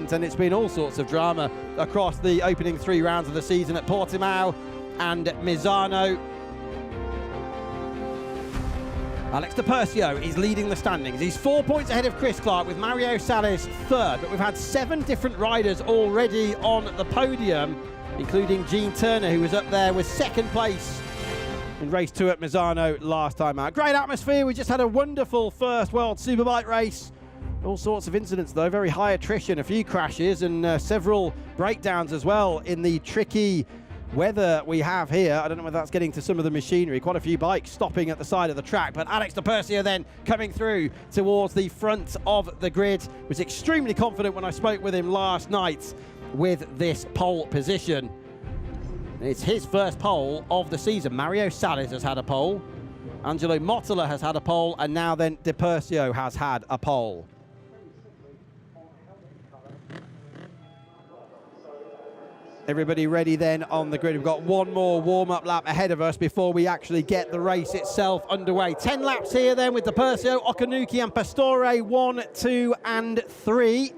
event, and it's been all sorts of drama across the opening 3 rounds of the season at Portimao and Misano. Alex Di Persio is leading the standings. He's 4 points ahead of Chris Clark, with Mario Salles third, but we've had 7 different riders already on the podium, including Gene Turner, who was up there with second place in race 2 at Misano last time out. Great atmosphere. We just had a wonderful first World Superbike race. All sorts of incidents though, very high attrition, a few crashes and several breakdowns as well in the tricky weather we have here. I don't know whether that's getting to some of the machinery. Quite a few bikes stopping at the side of the track, but Alex Di Persio then coming through towards the front of the grid. Was extremely confident when I spoke with him last night with this pole position. It's his first pole of the season. Mario Salles has had a pole, Angelo Motola has had a pole, and now then Di Persio has had a pole. Everybody ready then on the grid. We've got one more warm-up lap ahead of us before we actually get the race itself underway. 10 laps here then with Di Persio, Okanuki and Pastore 1, 2 and 3.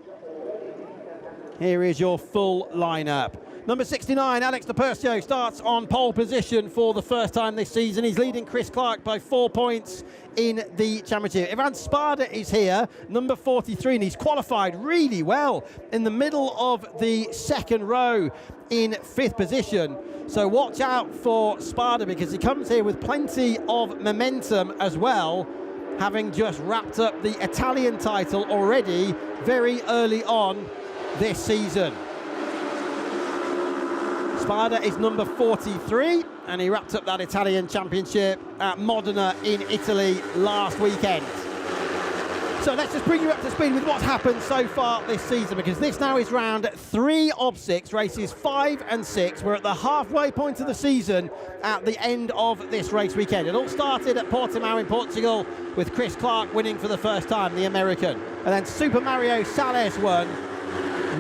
Here is your full lineup. Number 69, Alex Di Persio, starts on pole position for the first time this season. He's leading Chris Clark by 4 points in the championship. Ivan Spada is here, number 43, and he's qualified really well in the middle of the second row in 5th position. So watch out for Spada, because he comes here with plenty of momentum as well, having just wrapped up the Italian title already very early on this season. Spada is number 43, and he wrapped up that Italian championship at Modena in Italy last weekend. So let's just bring you up to speed with what's happened so far this season, because this now is round 3 of 6, races 5 and 6. We're at the halfway point of the season at the end of this race weekend. It all started at Portimao in Portugal with Chris Clark winning for the first time, the American. And then Super Mario Salles won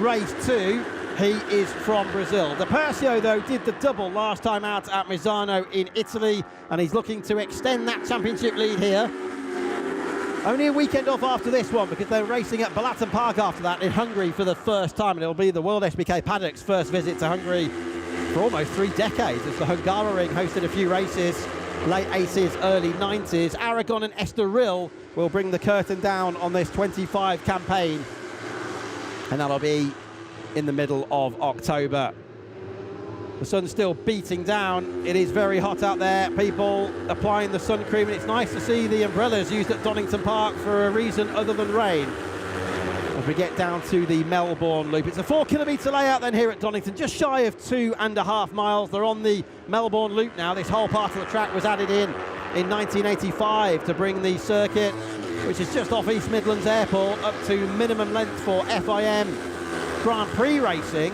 race 2. He is from Brazil. Di Persio, though, did the double last time out at Misano in Italy, and he's looking to extend that championship lead here. Only a weekend off after this one, because they're racing at Balaton Park after that in Hungary for the first time, and it'll be the World SBK Paddock's first visit to Hungary for almost 3 decades, as the Hungaroring hosted a few races, late 80s, early 90s. Aragon and Estoril will bring the curtain down on this 25 campaign, and that'll be in the middle of October. The sun's still beating down. It is very hot out there. People applying the sun cream, and it's nice to see the umbrellas used at Donington Park for a reason other than rain. As we get down to the Melbourne Loop, it's a 4-kilometre layout then here at Donington, just shy of 2.5 miles. They're on the Melbourne Loop now. This whole part of the track was added in 1985 to bring the circuit, which is just off East Midlands Airport, up to minimum length for FIM Grand Prix racing.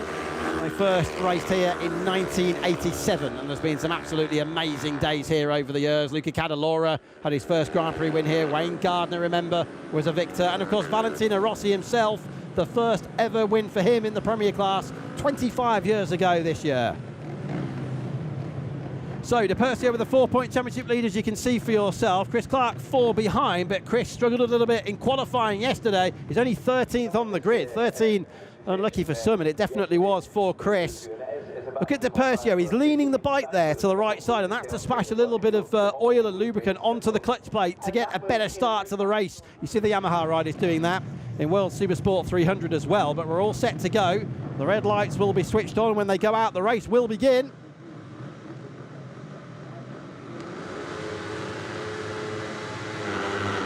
They first raced here in 1987, and there's been some absolutely amazing days here over the years. Luca Cadalora had his first Grand Prix win here. Wayne Gardner, remember, was a victor. And of course, Valentino Rossi himself, the first ever win for him in the Premier Class 25 years ago this year. So Di Persio with a 4-point championship lead, as you can see for yourself. Chris Clark 4 behind, but Chris struggled a little bit in qualifying yesterday. He's only 13th on the grid, 13 unlucky for some, and it definitely was for Chris. Look at Di Persio, he's leaning the bike there to the right side, and that's to splash a little bit of oil and lubricant onto the clutch plate to get a better start to the race. You see the Yamaha riders doing that in World Supersport 300 as well, but we're all set to go. The red lights will be switched on when they go out. The race will begin.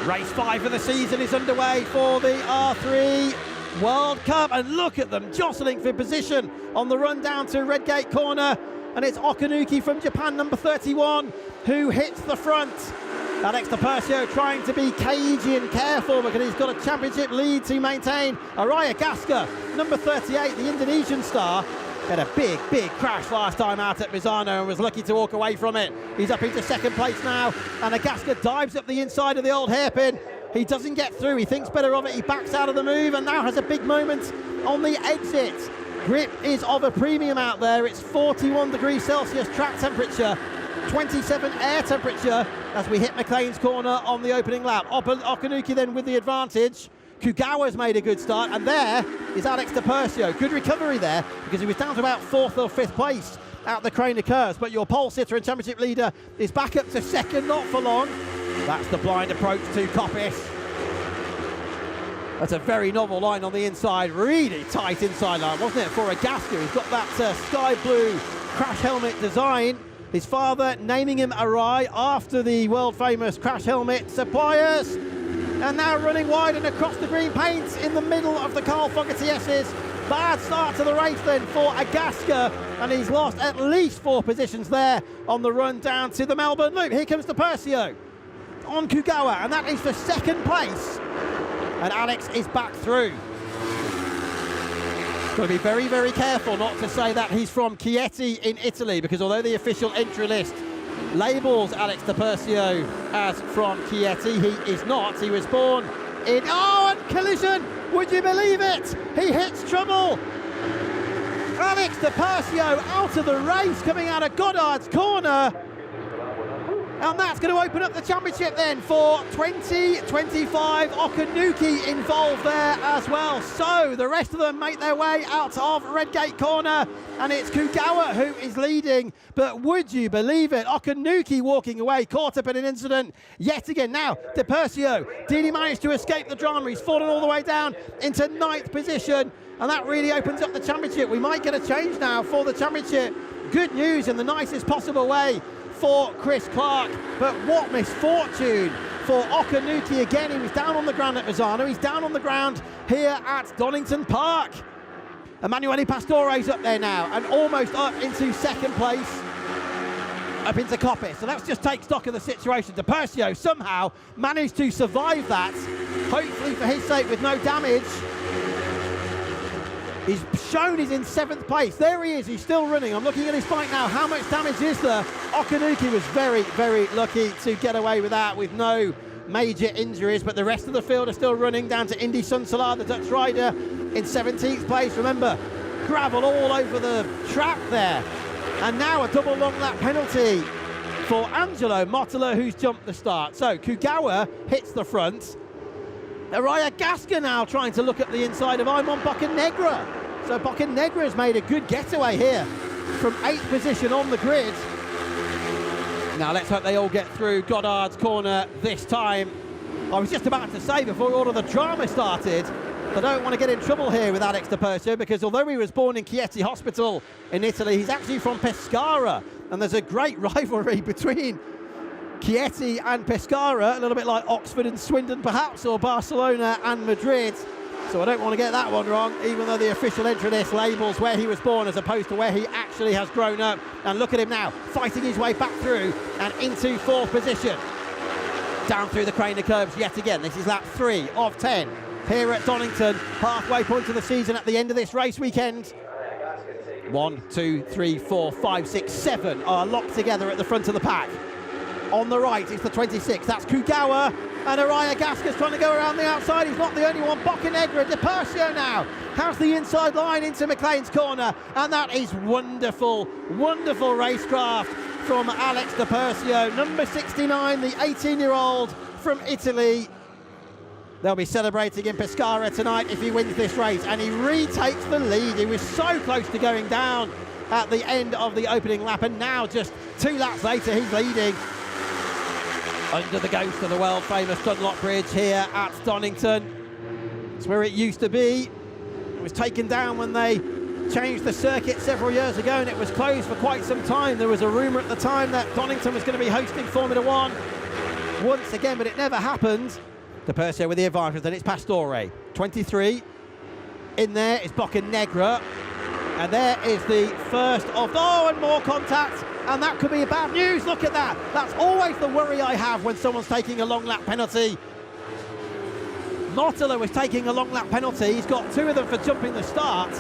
Race 5 of the season is underway for the R3 World Cup, and look at them jostling for position on the run down to Redgate Corner, and it's Okanuki from Japan, number 31, who hits the front. Alex Di Persio trying to be cagey and careful, because he's got a championship lead to maintain. Araya Gasca, number 38, the Indonesian star, had a big crash last time out at Misano and was lucky to walk away from it. He's up into second place now, and Gasca dives up the inside of the old hairpin. He doesn't get through, he thinks better of it, he backs out of the move, and now has a big moment on the exit. Grip is of a premium out there. It's 41 degrees Celsius track temperature, 27 air temperature as we hit McLean's Corner on the opening lap. Okanuki then with the advantage. Kugawa's made a good start, and there is Alex Di Persio. Good recovery there, because he was down to about 4th or 5th place out the crane of curves, but your pole sitter and championship leader is back up to 2nd, not for long. That's the blind approach to Coppice. That's a very novel line on the inside, really tight inside line, wasn't it, for a Gasca? He's got that sky blue crash helmet design. His father naming him Arai after the world famous crash helmet suppliers. And now running wide and across the green paint in the middle of the Carl Fogarty S's. Bad start to the race then for Agaska, and he's lost at least 4 positions there on the run down to the Melbourne Loop. Here comes Di Persio on Kugawa, and that is for 2nd place. And Alex is back through. Got to be very, very careful not to say that he's from Chieti in Italy, because although the official entry list labels Alex Di Persio as from Chieti, he is not. He was born in... Oh, and collision! Would you believe it? He hits trouble. Alex Di Persio out of the race, coming out of Goddard's corner. And that's going to open up the championship then for 2025. Okanuki involved there as well. So the rest of them make their way out of Redgate corner, and it's Kugawa who is leading. But would you believe it? Okanuki walking away, caught up in an incident yet again. Now, Di Persio, did he manage to escape the drama? He's fallen all the way down into 9th position, and that really opens up the championship. We might get a change now for the championship. Good news in the nicest possible way for Chris Clark, but what misfortune for Okanuki again. He was down on the ground at Misano, he's down on the ground here at Donington Park. Emanuele Pastore's up there now, and almost up into 2nd place, up into Coppice. So let's just take stock of the situation. Di Persio somehow managed to survive that, hopefully for his sake with no damage. He's shown he's in 7th place. There he is, he's still running. I'm looking at his bike now. How much damage is there? Okanuki was very, very lucky to get away with that with no major injuries, but the rest of the field are still running down to Indy Sunsalar, the Dutch rider, in 17th place. Remember, gravel all over the track there. And now a double long lap penalty for Angelo Motola, who's jumped the start. So Kugawa hits the front. Araya Gasca now trying to look at the inside of Imon Boccanegra. So Boccanegra has made a good getaway here from 8th position on the grid. Now let's hope they all get through Goddard's corner this time. I was just about to say before all of the drama started, I don't want to get in trouble here with Alex Di Persio, because although he was born in Chieti Hospital in Italy, he's actually from Pescara, and there's a great rivalry between Chieti and Pescara, a little bit like Oxford and Swindon perhaps, or Barcelona and Madrid. So I don't want to get that one wrong, even though the official entry list labels where he was born as opposed to where he actually has grown up. And look at him now, fighting his way back through and into 4th position. Down through the crane of curbs yet again. This is lap 3 of 10 here at Donington, halfway point of the season at the end of this race weekend. 1, 2, 3, 4, 5, 6, 7 are locked together at the front of the pack. On the right, it's the 26. That's Kugawa, and Araya Gasca's trying to go around the outside. He's not the only one. Boccanegra, Di Persio now has the inside line into McLean's corner, and that is wonderful, wonderful racecraft from Alex Di Persio, number 69, the 18-year-old from Italy. They'll be celebrating in Pescara tonight if he wins this race, and he retakes the lead. He was so close to going down at the end of the opening lap, and now just 2 laps later he's leading under the ghost of the world famous Dunlop Bridge here at Donington. It's where it used to be. It was taken down when they changed the circuit several years ago, and it was closed for quite some time. There was a rumour at the time that Donington was going to be hosting Formula 1 once again, but it never happened. Di Persio with the advantage, then it's Pastore. 23. In there is Boccanegra. And there is the first of... Oh, and more contact. And that could be bad news. Look at that. That's always the worry I have when someone's taking a long lap penalty. Motola was taking a long lap penalty. He's got 2 of them for jumping the start.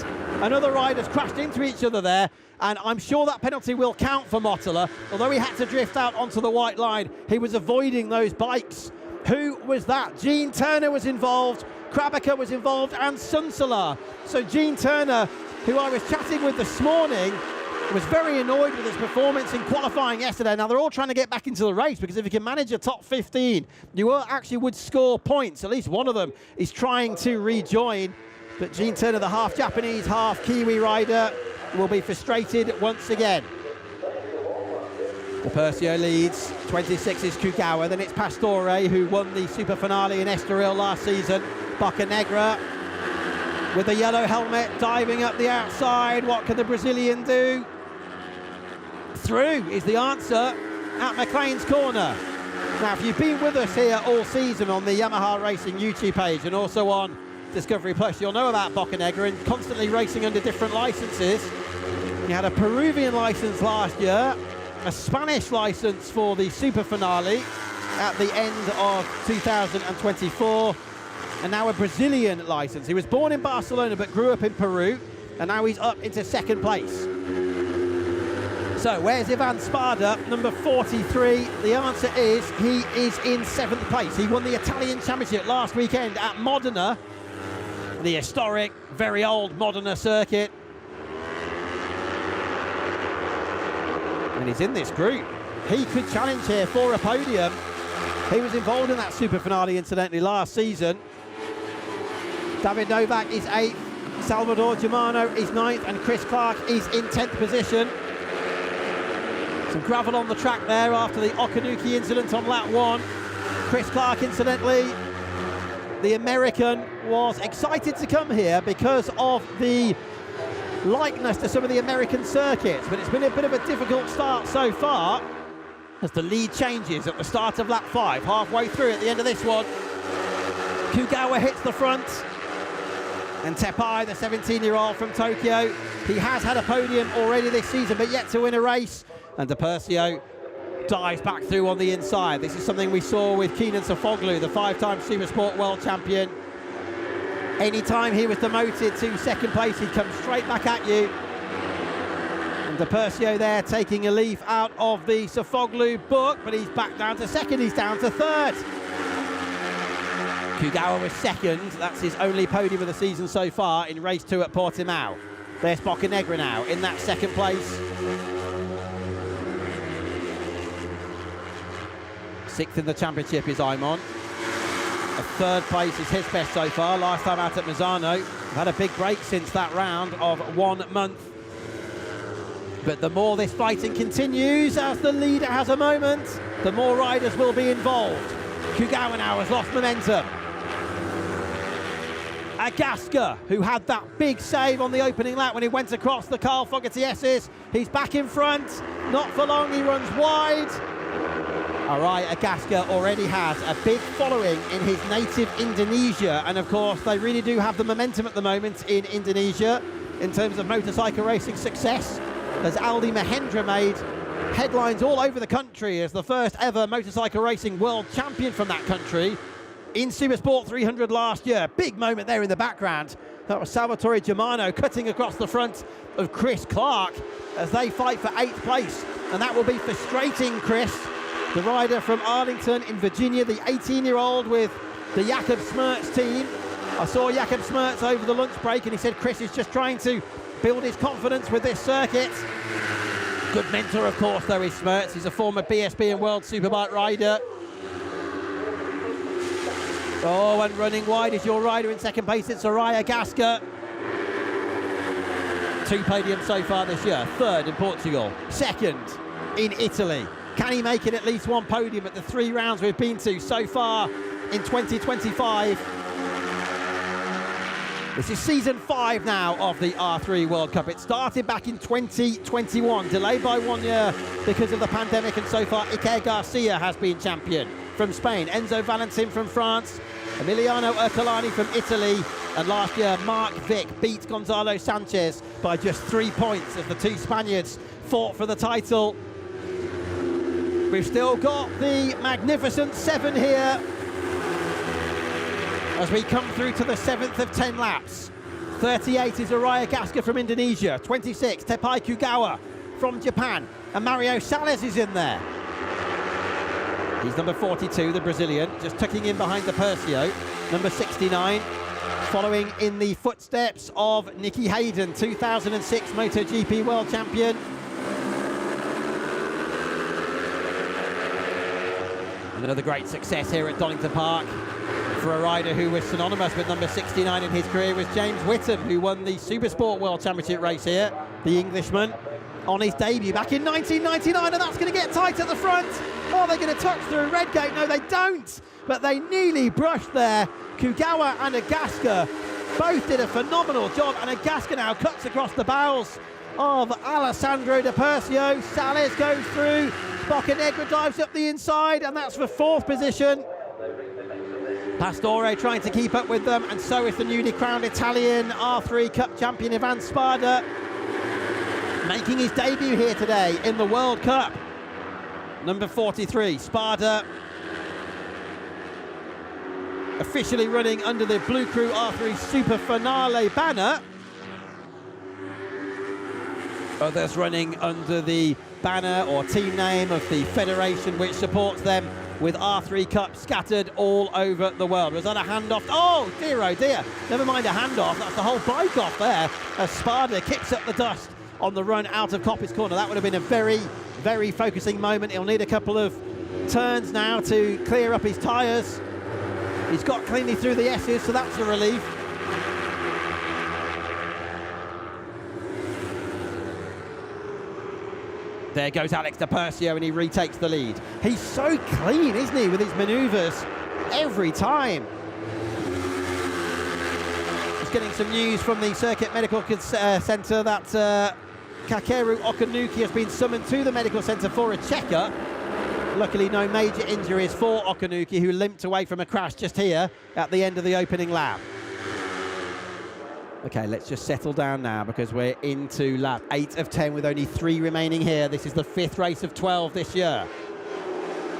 And other riders crashed into each other there. And I'm sure that penalty will count for Motola. Although he had to drift out onto the white line, he was avoiding those bikes. Who was that? Gene Turner was involved. Krabaker was involved, and Sunsalar. So Gene Turner, who I was chatting with this morning, was very annoyed with his performance in qualifying yesterday. Now, they're all trying to get back into the race, because if you can manage a top 15, you actually would score points. At least one of them is trying to rejoin. But Gene Turner, the half Japanese, half Kiwi rider, will be frustrated once again. Percio leads, 26 is Kugawa, then it's Pastore, who won the super finale in Estoril last season. Boccanegra with the yellow helmet, diving up the outside. What can the Brazilian do? Through is the answer at McLean's corner. Now, if you've been with us here all season on the Yamaha Racing YouTube page and also on Discovery Plus, you'll know about Boccanegra and constantly racing under different licenses. He had a Peruvian license last year, a Spanish license for the super finale at the end of 2024, and now a Brazilian license. He was born in Barcelona but grew up in Peru, and now he's up into second place. So where's Ivan Spada, number 43? The answer is he is in 7th place. He won the Italian Championship last weekend at Modena, the historic, very old Modena circuit. And he's in this group. He could challenge here for a podium. He was involved in that super finale, incidentally, last season. David Novak is 8th, Salvador Germano is 9th, and Chris Clark is in 10th position. Some gravel on the track there after the Okanuki incident on lap 1. Chris Clark, incidentally, the American, was excited to come here because of the likeness to some of the American circuits, but it's been a bit of a difficult start so far as the lead changes at the start of lap 5, halfway through at the end of this one. Kugawa hits the front, and Tepai, the 17-year-old from Tokyo, he has had a podium already this season but yet to win a race, and De Percio dives back through on the inside. This is something we saw with Kenan Sofoglu, the 5-time Supersport world champion. Anytime he was demoted to second place, he'd come straight back at you. And De Percio there taking a leaf out of the Sofoglu book, but he's back down to second, he's down to third. Kugawa was second, that's his only podium of the season so far in race 2 at Portimao. There's Boccanegra now in that second place. 6th in the championship is Aimon. A 3rd place is his best so far, last time out at Misano. We've had a big break since that round of 1 month. But the more this fighting continues, as the leader has a moment, the more riders will be involved. Kugawa now has lost momentum. Agaska, who had that big save on the opening lap when he went across the Carl Fogarty S's, he's back in front, not for long, he runs wide. Arai Agaska already has a big following in his native Indonesia, and of course they really do have the momentum at the moment in Indonesia in terms of motorcycle racing success, as Aldi Mahendra made headlines all over the country as the first ever motorcycle racing world champion from that country in Supersport 300 last year. Big moment there in the background. That was Salvatore Germano cutting across the front of Chris Clark as they fight for 8th place, and that will be frustrating Chris, the rider from Arlington in Virginia, the 18-year-old with the Jakob Smerts team. I saw Jakob Smerts over the lunch break and he said Chris is just trying to build his confidence with this circuit. Good mentor, of course, though, is Smerts. He's a former BSB and World Superbike rider. Oh, and running wide is your rider in second place. It's Arai Agaska. 2 podiums so far this year. 3rd in Portugal. 2nd in Italy. Can he make it at least 1 podium at the 3 rounds we've been to so far in 2025? This is season 5 now of the R3 World Cup. It started back in 2021, delayed by 1 year because of the pandemic, and so far Iker Garcia has been champion from Spain, Enzo Valentin from France, Emiliano Ercolani from Italy, and last year Mark Vick beat Gonzalo Sanchez by just 3 points as the 2 Spaniards fought for the title. We've still got the magnificent 7 here as we come through to the 7th of 10 laps. 38 is Arai Agaska from Indonesia, 26 Tepai Kugawa from Japan, and Mario Salles is in there. He's number 42, the Brazilian, just tucking in behind De Percio. Number 69, Following in the footsteps of Nicky Hayden, 2006 MotoGP World Champion. Another great success here at Donington Park for a rider who was synonymous with number 69 in his career was James Whittam, who won the Supersport World Championship race here, the Englishman, on his debut back in 1999, and that's going to get tight at the front. Oh, they're going to touch through Redgate. No, they don't, but they nearly brushed there. Kugawa and Agaska both did a phenomenal job, and Agaska now cuts across the bowels of Alessandro Di Persio. Sales goes through, Boccanegra dives up the inside, and that's for 4th position. Pastore trying to keep up with them, and so is the newly crowned Italian R3 Cup champion Ivan Spada, making his debut here today in the World Cup. Number 43, Spada, officially running under the BLU CRU R3 Super Finale banner. Others running under the banner or team name of the federation which supports them, with R3 Cup scattered all over the world. Was that a handoff? Oh dear, never mind a handoff, that's the whole bike off there as Spada kicks up the dust on the run out of Coppice Corner. That would have been a very, very focusing moment. He'll need a couple of turns now to clear up his tyres. He's got cleanly through the S's, so that's a relief. There goes Alex Di Persio, and he retakes the lead. He's so clean, isn't he, with his manoeuvres every time. Just getting some news from the Circuit Medical Centre that Kakeru Okanuki has been summoned to the medical centre for a checkup. Luckily, no major injuries for Okanuki, who limped away from a crash just here at the end of the opening lap. Okay, let's just settle down now because we're into lap 8 of 10 with only 3 remaining here. This is the 5th race of 12 this year.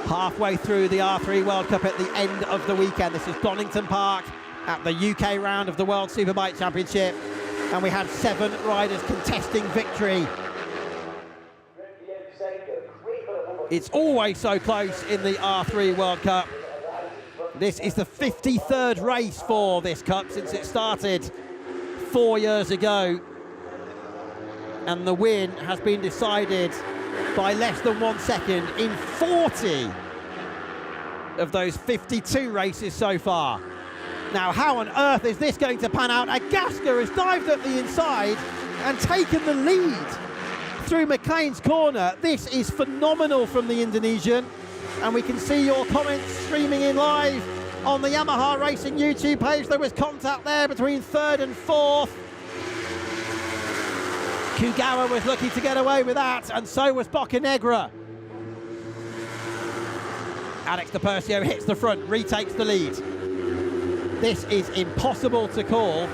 Halfway through the R3 World Cup at the end of the weekend. This is Donington Park at the UK round of the World Superbike Championship. And we have 7 riders contesting victory. It's always so close in the R3 World Cup. This is the 53rd race for this cup since it started 4 years ago, and the win has been decided by less than 1 second in 40 of those 52 races so far. Now, how on earth is this going to pan out? Agaska has dived up the inside and taken the lead through McLean's corner. This is phenomenal from the Indonesian, and we can see your comments streaming in live on the Yamaha Racing YouTube page. There was contact there between 3rd and 4th. Kugawa was lucky to get away with that, and so was Boccanegra. Alex Di Persio hits the front, retakes the lead. This is impossible to call.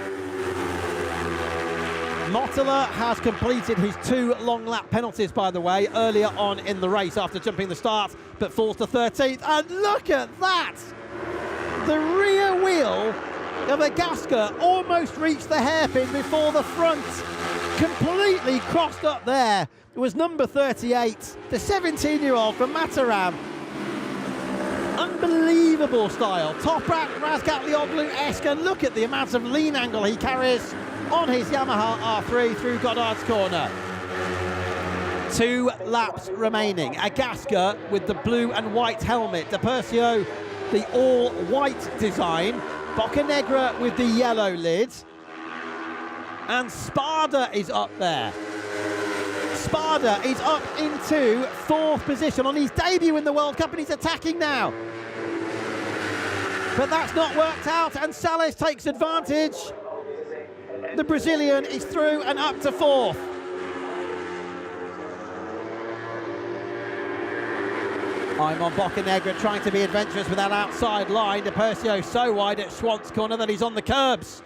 Mottala has completed his 2 long lap penalties, by the way, earlier on in the race after jumping the start, but falls to 13th. And look at that! The rear wheel of Agaska almost reached the hairpin before the front completely crossed up there. It was number 38, the 17-year-old from Mataram. Unbelievable style. Toprak Razgatlioglu-esque, and look at the amount of lean angle he carries on his Yamaha R3 through Goddard's corner. 2 laps remaining. Agaska with the blue and white helmet. Di Persio the all-white design. Boccanegra with the yellow lid. And Spada is up there. Spada is up into 4th position on his debut in the World Cup, and he's attacking now. But that's not worked out, and Sales takes advantage. The Brazilian is through and up to 4th. I'm on Boccanegra trying to be adventurous with that outside line. Di Persio so wide at Schwant's corner that he's on the curbs.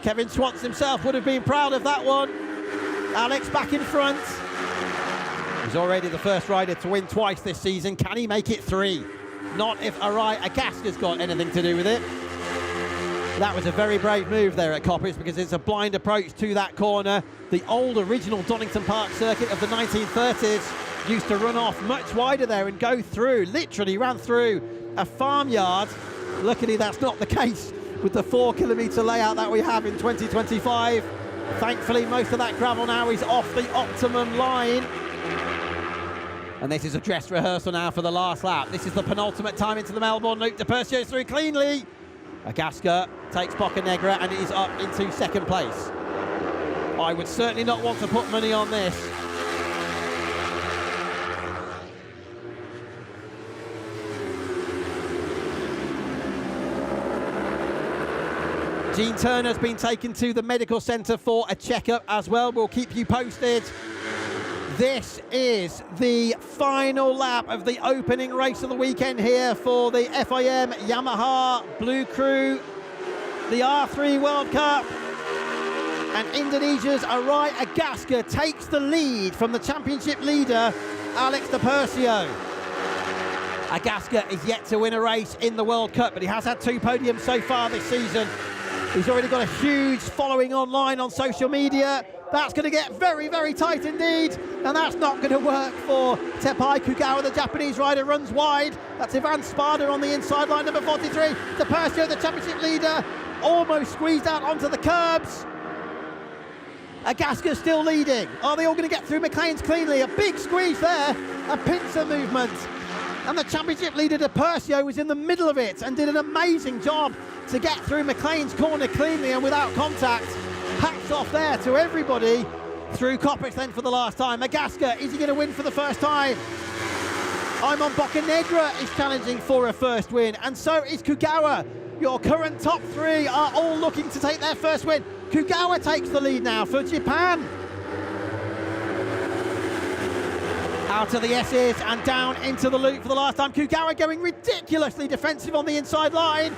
Kevin Schwantz himself would have been proud of that one. Alex back in front. He's already the first rider to win twice this season. Can he make it 3? Not if Arai Agaska's got anything to do with it. That was a very brave move there at Coppice because it's a blind approach to that corner. The old original Donington Park circuit of the 1930s used to run off much wider there and go through, literally ran through a farmyard. Luckily that's not the case with the 4 kilometre layout that we have in 2025. Thankfully, most of that gravel now is off the optimum line. And this is a dress rehearsal now for the last lap. This is the penultimate time into the Melbourne Loop. De Percio's through cleanly. Agaska takes Boccanegra and is up into second place. I would certainly not want to put money on this. Gene Turner's been taken to the medical centre for a checkup as well. We'll keep you posted. This is the final lap of the opening race of the weekend here for the FIM Yamaha BLU CRU, the R3 World Cup. And Indonesia's Arai Agaska takes the lead from the championship leader, Alex De Percio. Agaska is yet to win a race in the World Cup, but he has had 2 podiums so far this season. He's already got a huge following online on social media. That's going to get very, very tight indeed, and that's not going to work for Tepai Kugawa. The Japanese rider runs wide. That's Ivan Spada on the inside line, number 43. De Percio, the championship leader, almost squeezed out onto the curbs. Agaska still leading. Are they all going to get through McLean's cleanly? A big squeeze there, a pincer movement. And the championship leader, De Percio, was in the middle of it and did an amazing job to get through McLean's corner cleanly and without contact. Hats off there to everybody through Coppix then for the last time. Agaska, is he going to win for the first time? Imon Boccanegra is challenging for a first win, and so is Kugawa. Your current top 3 are all looking to take their first win. Kugawa takes the lead now for Japan. Out of the S's and down into the loop for the last time. Kugawa going ridiculously defensive on the inside line.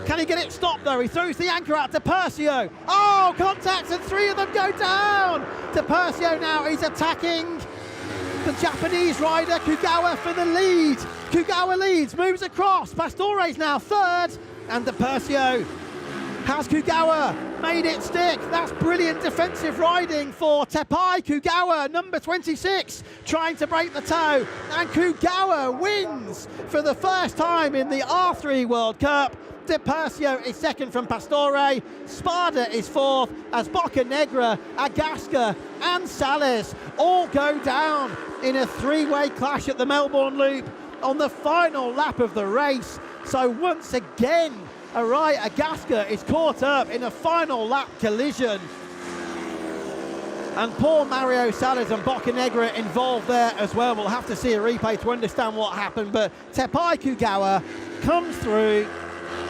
Can he get it stopped though? He throws the anchor out to Percio. Oh, contact, and 3 of them go down. De Percio now is attacking the Japanese rider, Kugawa, for the lead. Kugawa leads, moves across. Pastore's now 3rd, and De Percio has Kugawa made it stick. That's brilliant defensive riding for Tepai Kugawa, number 26, trying to break the toe. And Kugawa wins for the first time in the R3 World Cup. De Percio is 2nd from Pastore. Spada is 4th as Boccanegra, Agaska and Sales all go down in a 3-way clash at the Melbourne Loop on the final lap of the race. So once again, Arai Agaska is caught up in a final lap collision. And poor Mario Sales and Boccanegra involved there as well. We'll have to see a replay to understand what happened, but Tepai Kugawa comes through.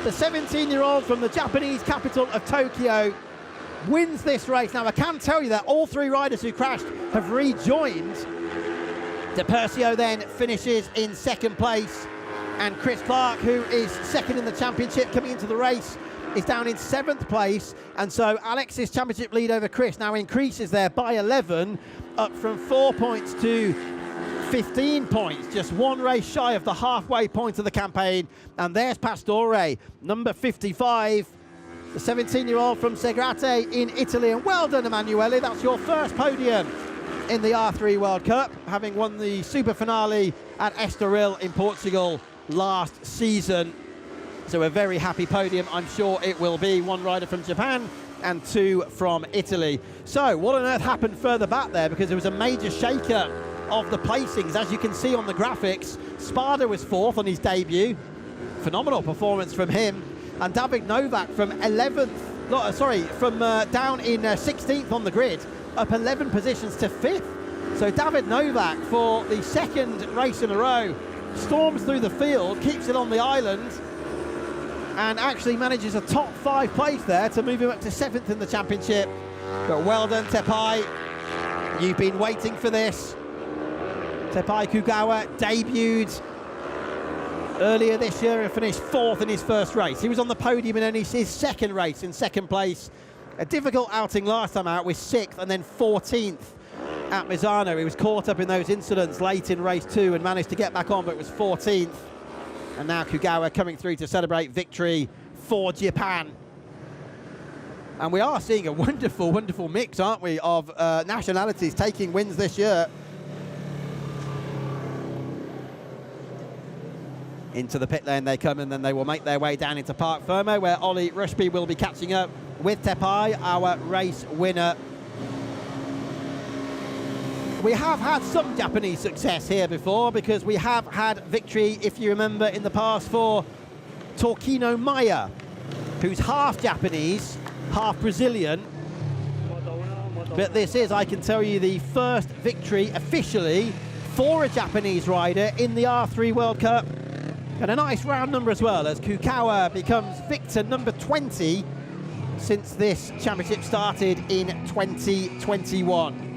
The 17-year-old from the Japanese capital of Tokyo wins this race. Now, I can tell you that all 3 riders who crashed have rejoined. De Percio then finishes in 2nd place, and Chris Clark, who is 2nd in the championship coming into the race, is down in 7th place. And so Alex's championship lead over Chris now increases there by 11, up from 4 points to 15 points, just 1 race shy of the halfway point of the campaign. And there's Pastore, number 55, the 17-year-old from Segrate in Italy. And well done, Emanuele, that's your first podium in the R3 World Cup, having won the super finale at Estoril in Portugal last season. So a very happy podium, I'm sure it will be. 1 rider from Japan and 2 from Italy. So what on earth happened further back there? Because there was a major shake-up of the placings. As you can see on the graphics, Spada was 4th on his debut. Phenomenal performance from him. And David Novak from 11th, from down in 16th on the grid, up 11 positions to 5th. So David Novak, for the 2nd race in a row, storms through the field, keeps it on the island, and actually manages a top 5 place there to move him up to 7th in the championship. But well done, Tepai. You've been waiting for this. Tepai Kugawa debuted earlier this year and finished 4th in his first race. He was on the podium in only his 2nd race, in 2nd place. A difficult outing last time out with 6th and then 14th at Misano. He was caught up in those incidents late in race 2 and managed to get back on, but was 14th. And now Kugawa coming through to celebrate victory for Japan. And we are seeing a wonderful, wonderful mix, aren't we, of nationalities taking wins this year. Into the pit lane they come, and then they will make their way down into Park Fermo, where Ollie Rushby will be catching up with Tepai, our race winner. We have had some Japanese success here before, because we have had victory, if you remember, in the past for Torquino Maya, who's half Japanese, half Brazilian. But this is, I can tell you, the first victory officially for a Japanese rider in the R3 World Cup. And a nice round number as well, as Kukawa becomes victor number 20 since this championship started in 2021.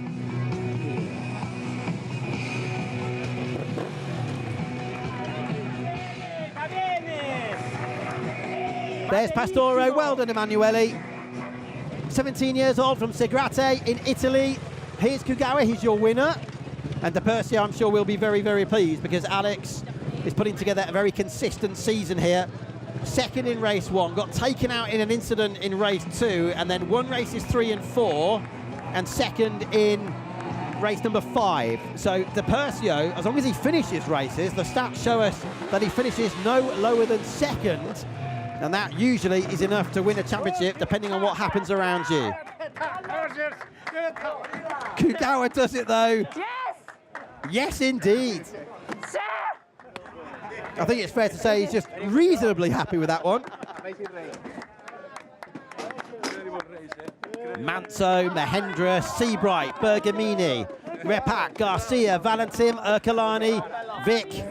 There's Pastore, well done Emanuele. 17 years old from Segrate in Italy. Here's Kugawa, he's your winner. And De Persia, I'm sure, will be very, very pleased, because Alex is putting together a very consistent season here. Second in race 1, got taken out in an incident in race 2, and then won races 3 and 4, and second in race number 5. So De Persia, as long as he finishes races, the stats show us that he finishes no lower than second, and that usually is enough to win a championship, depending on what happens around you. Kugawa does it though. Yes! Yes, indeed. I think it's fair to say he's just reasonably happy with that one. Manso, Mahendra, Seabright, Bergamini, Repak, Garcia, Valentim, Ercolani, Vic,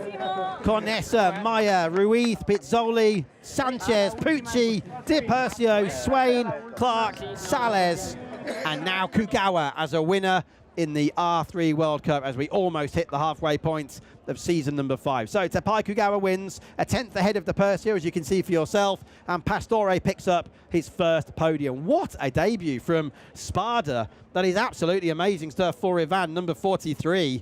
Cornessa, Maya, Ruiz, Pizzoli, Sanchez, Pucci, Di Persio, Swain, Clark, Sales, and now Kugawa as a winner in the R3 World Cup, as we almost hit the halfway point of season number 5. So Tepai Kugawa wins, a 10th ahead of De Persia, as you can see for yourself, and Pastore picks up his first podium. What a debut from Spada. That is absolutely amazing stuff for Ivan, number 43,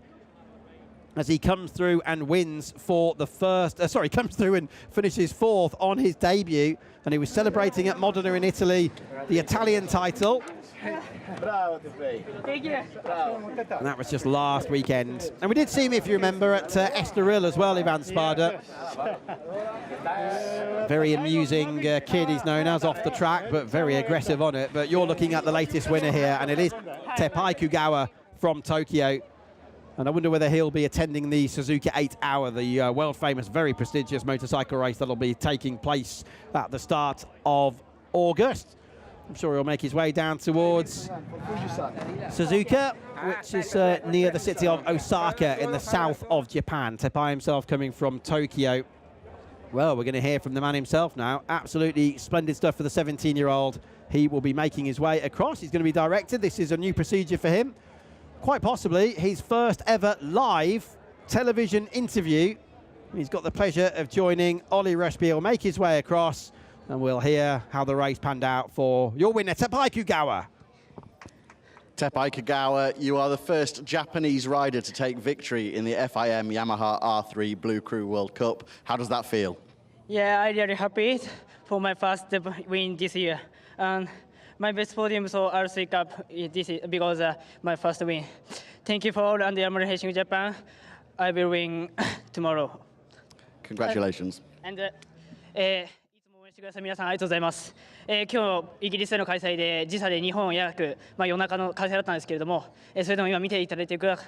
as he comes through and wins for the first, comes through and finishes 4th on his debut, and he was celebrating at Modena in Italy the Italian title. Thank you. And that was just last weekend. And we did see him, if you remember, at Estoril as well, Ivan Spada. Very amusing kid he's known as off the track, but very aggressive on it. But you're looking at the latest winner here, and it is Tepai Kugawa from Tokyo. And I wonder whether he'll be attending the Suzuka 8 Hour, the world-famous, very prestigious motorcycle race that'll be taking place at the start of August. I'm sure he'll make his way down towards Suzuka, which is near the city of Osaka in the south of Japan. Tepai himself coming from Tokyo. Well, we're going to hear from the man himself now. Absolutely splendid stuff for the 17-year-old. He will be making his way across. He's going to be directed. This is a new procedure for him. Quite possibly his first ever live television interview. He's got the pleasure of joining Ollie Rushby. He'll make his way across, and we'll hear how the race panned out for your winner, Tepai Kugawa. Tepai Kugawa, you are the first Japanese rider to take victory in the FIM Yamaha R3 Blue CRU World Cup. How does that feel? Yeah, I'm really happy for my first win this year. And my best podium for R3 Cup this is because my first win. Thank you for all and the Yamaha Racing Japan. I will win tomorrow. Congratulations. And してください皆さんありがとうございます。今日イギリスでの開催で時差で日本約夜中の開催だったんですけれども、それでも今見ていただいてくだ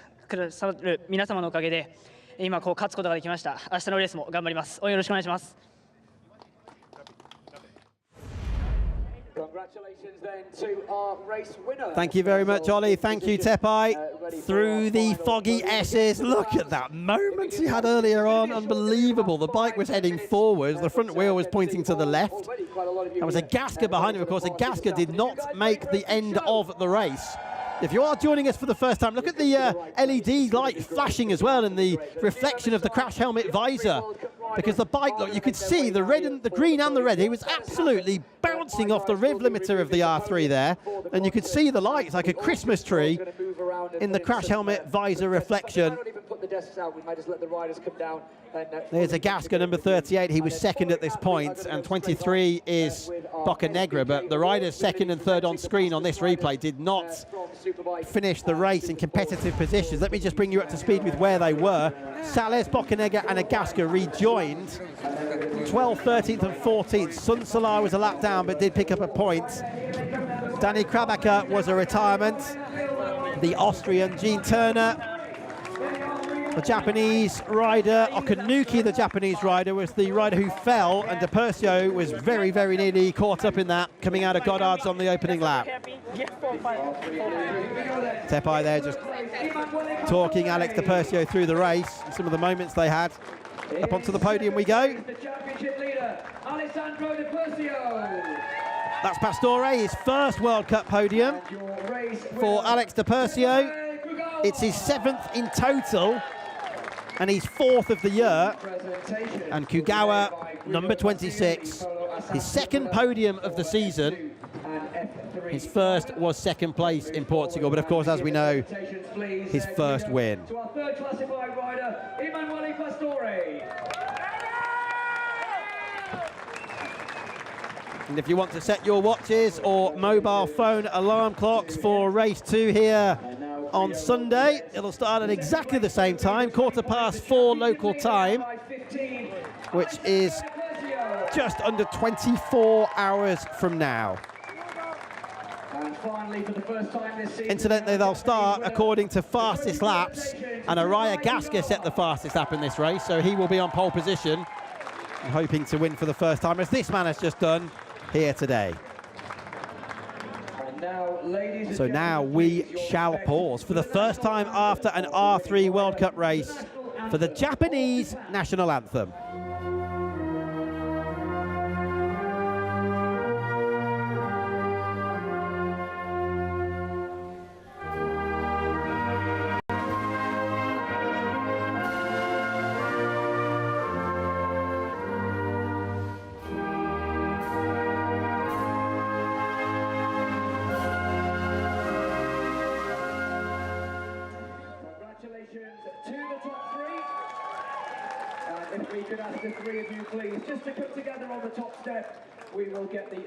さる皆様のおかげで今こう勝つことができました。明日のレースも頑張ります。応援よろしくお願いします。Thank you very much, Ollie. Thank you, Tepai. Through the foggy S's. Look at that moment he had earlier on. Unbelievable. The bike was heading forwards. The front wheel was pointing to the left. There was a Gasca behind him, of course. A Gasca did not make the end of the race. If you are joining us for the first time, look at the LED light flashing as well, and the reflection of the crash helmet visor. Because the bike, look, you could see the red and the green and the red. He was absolutely bouncing off the rev limiter of the R3 there. And you could see the lights like a Christmas tree in the crash helmet visor reflection. desks out, we might just let the riders come down. There's a Gasca, number 38. He was second at this point, and 23 is Boccanegra, but the riders second and third on screen on this replay did not finish the race in competitive positions. Let me just bring you up to speed with where they were. Sales, Boccanegra and a Gasca rejoined 12th, 13th and 14th. Sun Solar was a lap down but did pick up a point. Danny Krabacher was a retirement. The Austrian Gene Turner, the Japanese rider, Okanuki, the Japanese rider, was the rider who fell, and De Percio was very, very nearly caught up in that, coming out of Goddard's on the opening lap. Tepai there just talking Alex De Percio through the race, and some of the moments they had. Up onto the podium we go. That's Pastore, his first World Cup podium for Alex De Percio. It's his 7th in total, and he's 4th of the year. And Kugawa, number 26, his 2nd podium of the season. His first was 2nd place in Portugal, but of course, as we know, his first win. To our 3rd classified rider, Emanuele Pastore. And if you want to set your watches or mobile phone alarm clocks for race 2 here on Sunday, it'll start at exactly the same time, 4:15 local time, which is just under 24 hours from now. And finally, for the first time this season, incidentally, they'll start according to fastest laps, and Araya Gasca set the fastest lap in this race, so he will be on pole position and hoping to win for the first time, as this man has just done here today. So now we shall pause for the first time after an R3 World Cup race for the Japanese national anthem.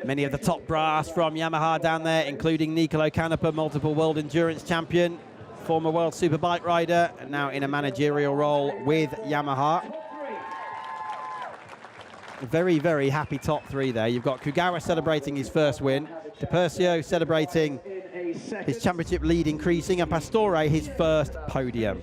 Many of the top brass from Yamaha down there, including Nicolo Canepa, multiple world endurance champion, former world superbike rider, and now in a managerial role with Yamaha. Very, very happy top 3 there. You've got Kugawa celebrating his first win, De Percio celebrating his championship lead increasing, and Pastore his first podium.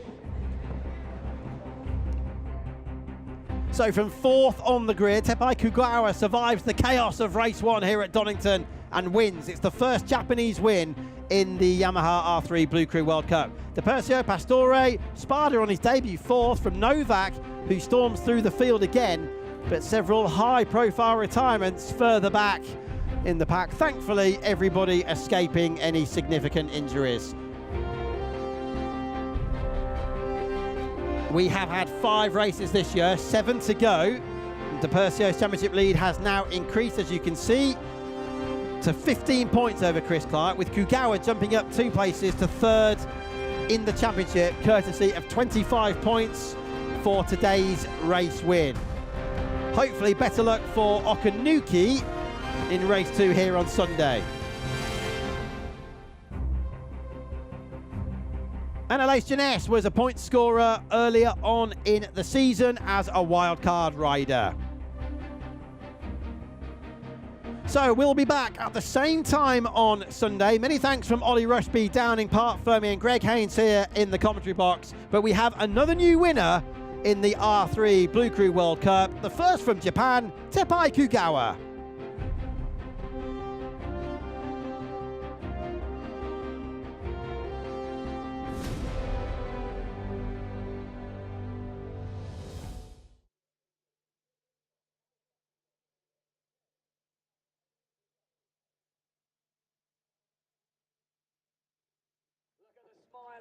So from 4th on the grid, Tepai Kugawa survives the chaos of race 1 here at Donington and wins. It's the first Japanese win in the Yamaha R3 Blue Crew World Cup. De Percio, Pastore, Spada on his debut 4th from Novak, who storms through the field again, but several high-profile retirements further back in the pack. Thankfully, everybody escaping any significant injuries. We have had 5 races this year, 7 to go. De Percio's championship lead has now increased, as you can see, to 15 points over Chris Clark, with Kugawa jumping up 2 places to 3rd in the championship, courtesy of 25 points for today's race win. Hopefully better luck for Okanuki in race 2 here on Sunday. And Aleix Janess was a point scorer earlier on in the season as a wildcard rider. So we'll be back at the same time on Sunday. Many thanks from Ollie Rushby, Downing Park, Fermi and Greg Haynes here in the commentary box. But we have another new winner in the R3 Blue Crew World Cup. The first from Japan, Tepai Kugawa.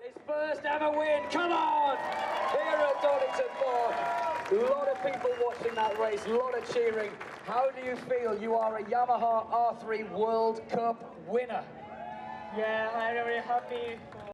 His first ever win, come on! Here at Donington Park. A lot of people watching that race, a lot of cheering. How do you feel? You are a Yamaha R3 World Cup winner. Yeah, I'm very happy.